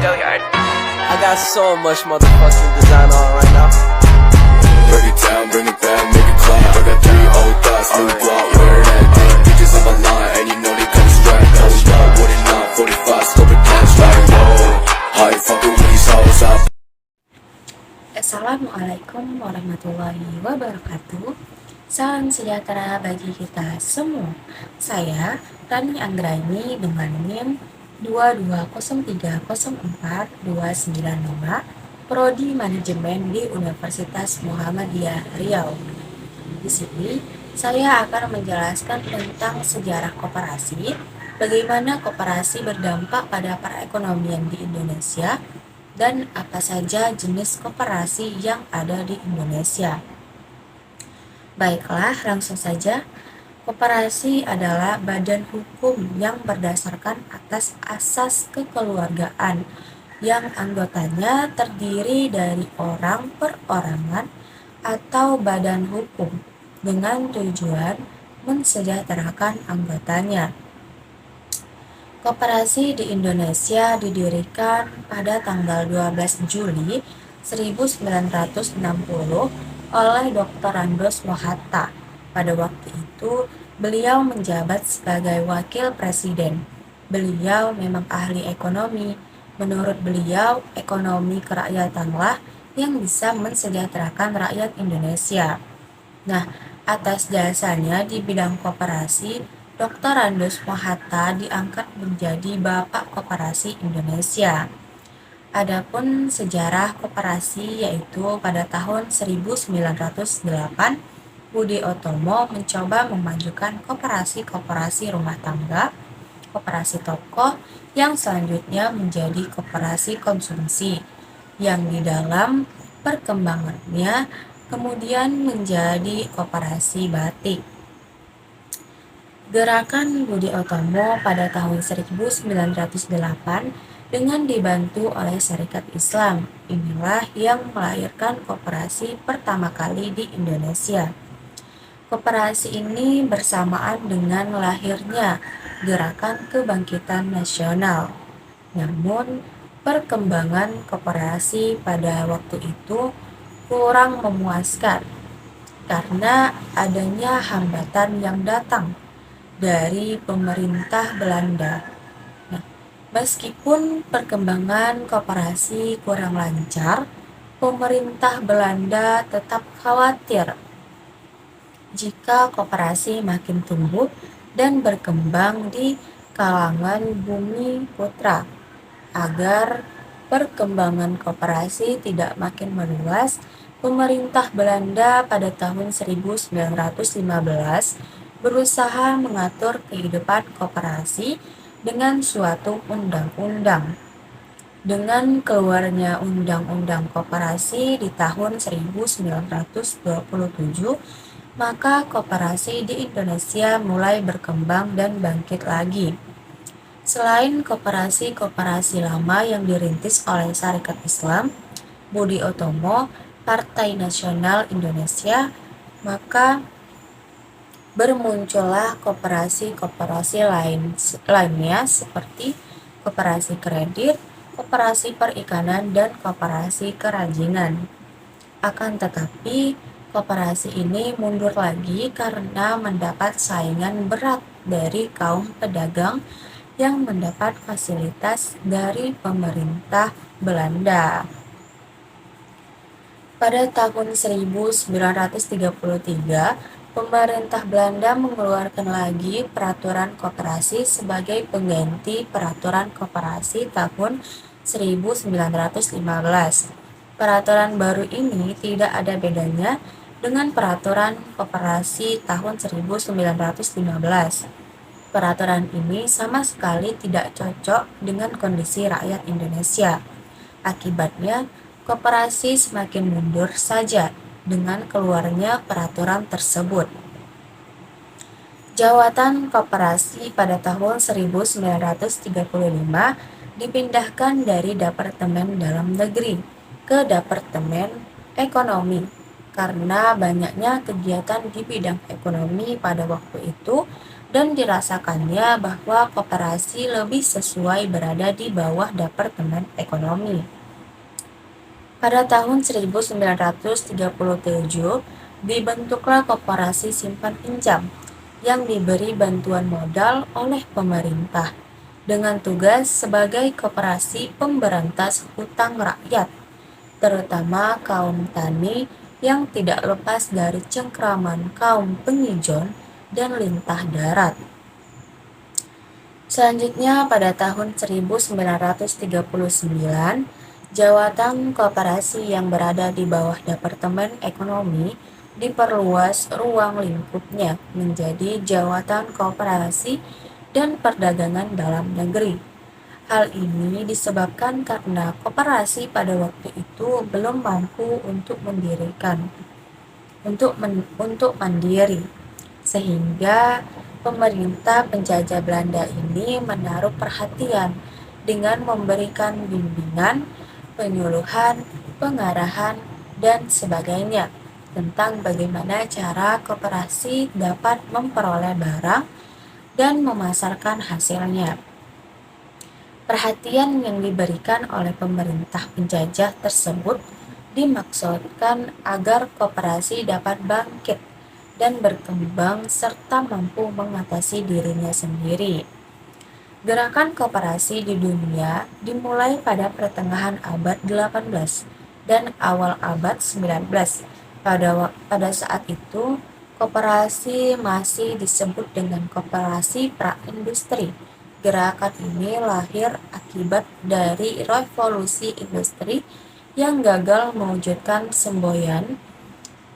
I got so much motherfucking design on right now. Break it down, bring it back, make it clap. I got 3 old thoughts, new block, where that day. Bitches on my line, and you know they come straight. Hold up, what it not, 45, scope it cash like whoa. How you fucking with these hoes up? Assalamualaikum warahmatullahi wabarakatuh. Salam sejahtera bagi kita semua. Saya Rani Anggraini dengan NIM 220304295, Prodi Manajemen di Universitas Muhammadiyah Riau. Di sini saya akan menjelaskan tentang sejarah koperasi, bagaimana koperasi berdampak pada perekonomian di Indonesia, dan apa saja jenis koperasi yang ada di Indonesia. Baiklah, langsung saja. Koperasi adalah badan hukum yang berdasarkan atas asas kekeluargaan yang anggotanya terdiri dari orang perorangan atau badan hukum dengan tujuan mensejahterakan anggotanya. Koperasi di Indonesia didirikan pada tanggal 12 Juli 1960 oleh Dr. Andos Mohatta. Pada waktu itu, beliau menjabat sebagai wakil presiden. Beliau memang ahli ekonomi. Menurut beliau, ekonomi kerajaatanlah yang bisa mensejahterakan rakyat Indonesia. Nah, atas jasanya di bidang koperasi, Dr. Andos Mohatta diangkat menjadi Bapak Koperasi Indonesia. Adapun sejarah koperasi yaitu pada tahun 1908, Budi Otomo mencoba memajukan koperasi rumah tangga, koperasi toko, yang selanjutnya menjadi koperasi konsumsi, yang di dalam perkembangannya kemudian menjadi koperasi batik. Gerakan Budi Otomo pada tahun 1908 dengan dibantu oleh Syarikat Islam, inilah yang melahirkan koperasi pertama kali di Indonesia. Koperasi ini bersamaan dengan lahirnya Gerakan Kebangkitan Nasional. Namun, perkembangan koperasi pada waktu itu kurang memuaskan karena adanya hambatan yang datang dari pemerintah Belanda. Nah, meskipun perkembangan koperasi kurang lancar, pemerintah Belanda tetap khawatir jika koperasi makin tumbuh dan berkembang di kalangan bumi putra. Agar perkembangan koperasi tidak makin meluas, pemerintah Belanda pada tahun 1915 berusaha mengatur kehidupan koperasi dengan suatu undang-undang. Dengan keluarnya Undang-Undang Koperasi di tahun 1927, maka koperasi di Indonesia mulai berkembang dan bangkit lagi. Selain koperasi lama yang dirintis oleh Syarikat Islam, Budi Otomo, Partai Nasional Indonesia, maka bermuncullah koperasi lainnya seperti koperasi kredit, koperasi perikanan, dan koperasi kerajinan. Akan tetapi, koperasi ini mundur lagi karena mendapat saingan berat dari kaum pedagang yang mendapat fasilitas dari pemerintah Belanda. Pada tahun 1933, pemerintah Belanda mengeluarkan lagi peraturan koperasi sebagai pengganti peraturan koperasi tahun 1915. Peraturan baru ini tidak ada bedanya dengan peraturan koperasi tahun 1915. Peraturan ini sama sekali tidak cocok dengan kondisi rakyat Indonesia. Akibatnya, koperasi semakin mundur saja dengan keluarnya peraturan tersebut. Jawatan koperasi pada tahun 1935 dipindahkan dari Departemen Dalam Negeri ke Departemen Ekonomi. Karena banyaknya kegiatan di bidang ekonomi pada waktu itu, dan dirasakannya bahwa koperasi lebih sesuai berada di bawah Departemen Ekonomi. Pada tahun 1937, dibentuklah Koperasi Simpan Pinjam yang diberi bantuan modal oleh pemerintah dengan tugas sebagai koperasi pemberantas hutang rakyat, terutama kaum tani yang tidak lepas dari cengkraman kaum pengijon dan lintah darat. Selanjutnya pada tahun 1939, jawatan koperasi yang berada di bawah Departemen Ekonomi diperluas ruang lingkupnya menjadi Jawatan Koperasi dan Perdagangan Dalam Negeri. Hal ini disebabkan karena koperasi pada waktu itu belum mampu untuk mandiri, sehingga pemerintah penjajah Belanda ini menaruh perhatian dengan memberikan bimbingan, penyuluhan, pengarahan, dan sebagainya tentang bagaimana cara koperasi dapat memperoleh barang dan memasarkan hasilnya. Perhatian yang diberikan oleh pemerintah penjajah tersebut dimaksudkan agar koperasi dapat bangkit dan berkembang serta mampu mengatasi dirinya sendiri. Gerakan koperasi di dunia dimulai pada pertengahan abad 18 dan awal abad 19. Pada saat itu, koperasi masih disebut dengan koperasi pra-industri. Gerakan ini lahir akibat dari revolusi industri yang gagal mewujudkan semboyan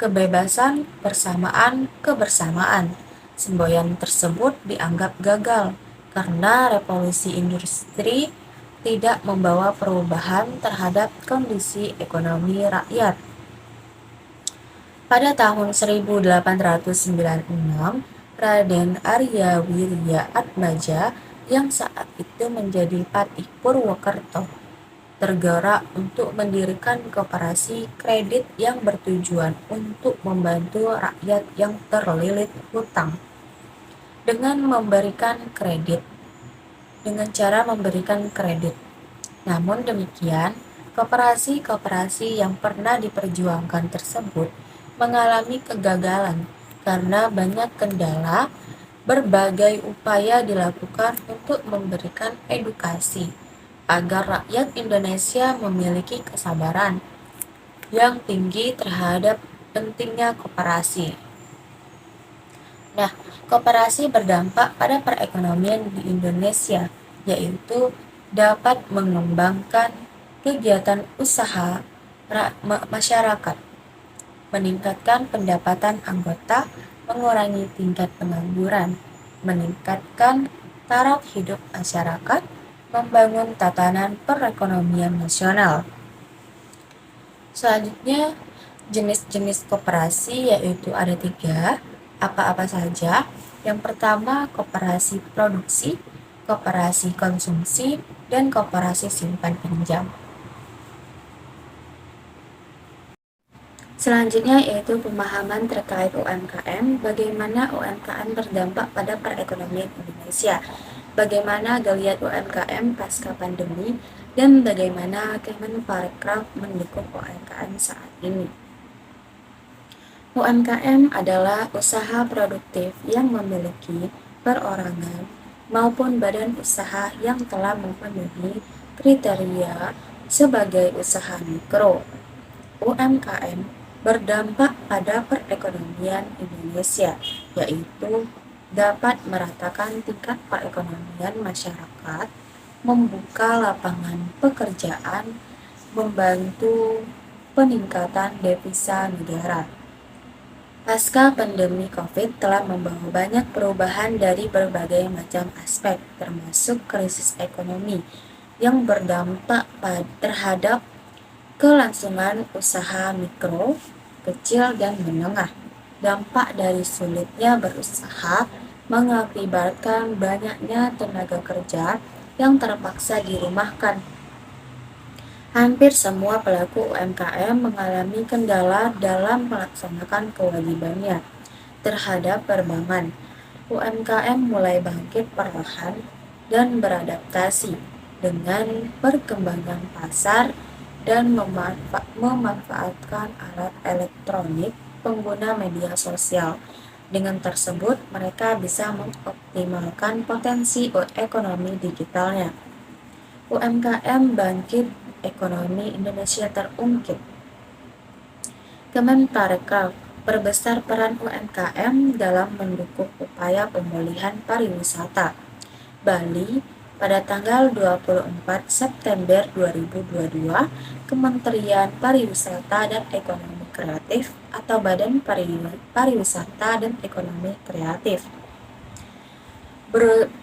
kebebasan persamaan kebersamaan. Semboyan tersebut dianggap gagal karena revolusi industri tidak membawa perubahan terhadap kondisi ekonomi rakyat. Pada tahun 1896, Raden Arya Wirya Atmaja yang saat itu menjadi Patih Purwokerto tergerak untuk mendirikan koperasi kredit yang bertujuan untuk membantu rakyat yang terlilit hutang dengan cara memberikan kredit. Namun demikian, koperasi-koperasi yang pernah diperjuangkan tersebut mengalami kegagalan karena banyak kendala. Berbagai upaya dilakukan untuk memberikan edukasi agar rakyat Indonesia memiliki kesabaran yang tinggi terhadap pentingnya koperasi. Nah, koperasi berdampak pada perekonomian di Indonesia, yaitu dapat mengembangkan kegiatan usaha masyarakat, meningkatkan pendapatan anggota, mengurangi tingkat pengangguran, meningkatkan taraf hidup masyarakat, membangun tatanan perekonomian nasional. Selanjutnya, jenis-jenis koperasi yaitu ada 3, apa-apa saja. Yang pertama, koperasi produksi, koperasi konsumsi, dan koperasi simpan pinjam. Selanjutnya yaitu pemahaman terkait UMKM, bagaimana UMKM berdampak pada perekonomian Indonesia, bagaimana geliat UMKM pasca pandemi, dan bagaimana Kemenparekraf mendukung UMKM saat ini. UMKM adalah usaha produktif yang memiliki perorangan maupun badan usaha yang telah memenuhi kriteria sebagai usaha mikro. UMKM berdampak pada perekonomian Indonesia, yaitu dapat meratakan tingkat perekonomian masyarakat, membuka lapangan pekerjaan, membantu peningkatan devisa negara. Pasca pandemi COVID telah membawa banyak perubahan dari berbagai macam aspek, termasuk krisis ekonomi yang berdampak terhadap kelangsungan usaha mikro, kecil, dan menengah. Dampak dari sulitnya berusaha mengakibatkan banyaknya tenaga kerja yang terpaksa dirumahkan. Hampir semua pelaku UMKM mengalami kendala dalam melaksanakan kewajibannya terhadap perbankan. UMKM mulai bangkit perlahan dan beradaptasi dengan perkembangan pasar dan memanfaatkan alat elektronik pengguna media sosial. Dengan tersebut, mereka bisa mengoptimalkan potensi ekonomi digitalnya. UMKM bangkit, ekonomi Indonesia terungkit. Kemenparekraf perbesar peran UMKM dalam mendukung upaya pemulihan pariwisata. Bali, pada tanggal 24 September 2022, Kementerian Pariwisata dan Ekonomi Kreatif atau Badan Pariwisata dan Ekonomi Kreatif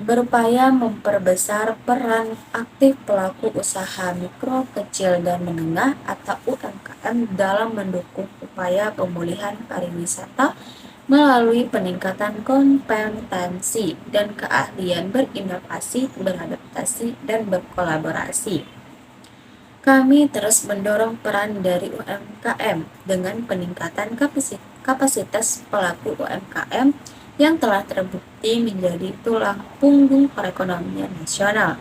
berupaya memperbesar peran aktif pelaku usaha mikro, kecil, dan menengah atau UMKM dalam mendukung upaya pemulihan pariwisata melalui peningkatan kompetensi dan keahlian berinovasi, beradaptasi, dan berkolaborasi. Kami terus mendorong peran dari UMKM dengan peningkatan kapasitas pelaku UMKM yang telah terbukti menjadi tulang punggung perekonomian nasional.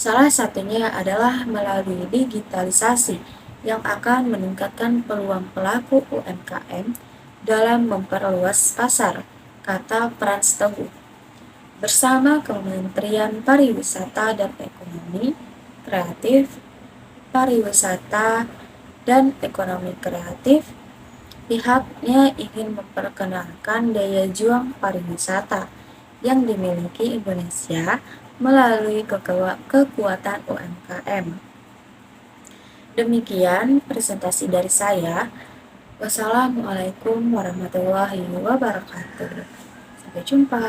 Salah satunya adalah melalui digitalisasi yang akan meningkatkan peluang pelaku UMKM dalam memperluas pasar, kata Frans Teguh. Bersama Kementerian Pariwisata dan Ekonomi Kreatif, Pariwisata dan Ekonomi Kreatif, pihaknya ingin memperkenalkan daya juang pariwisata yang dimiliki Indonesia melalui kekuatan UMKM. Demikian presentasi dari saya. Wassalamualaikum warahmatullahi wabarakatuh. Sampai jumpa.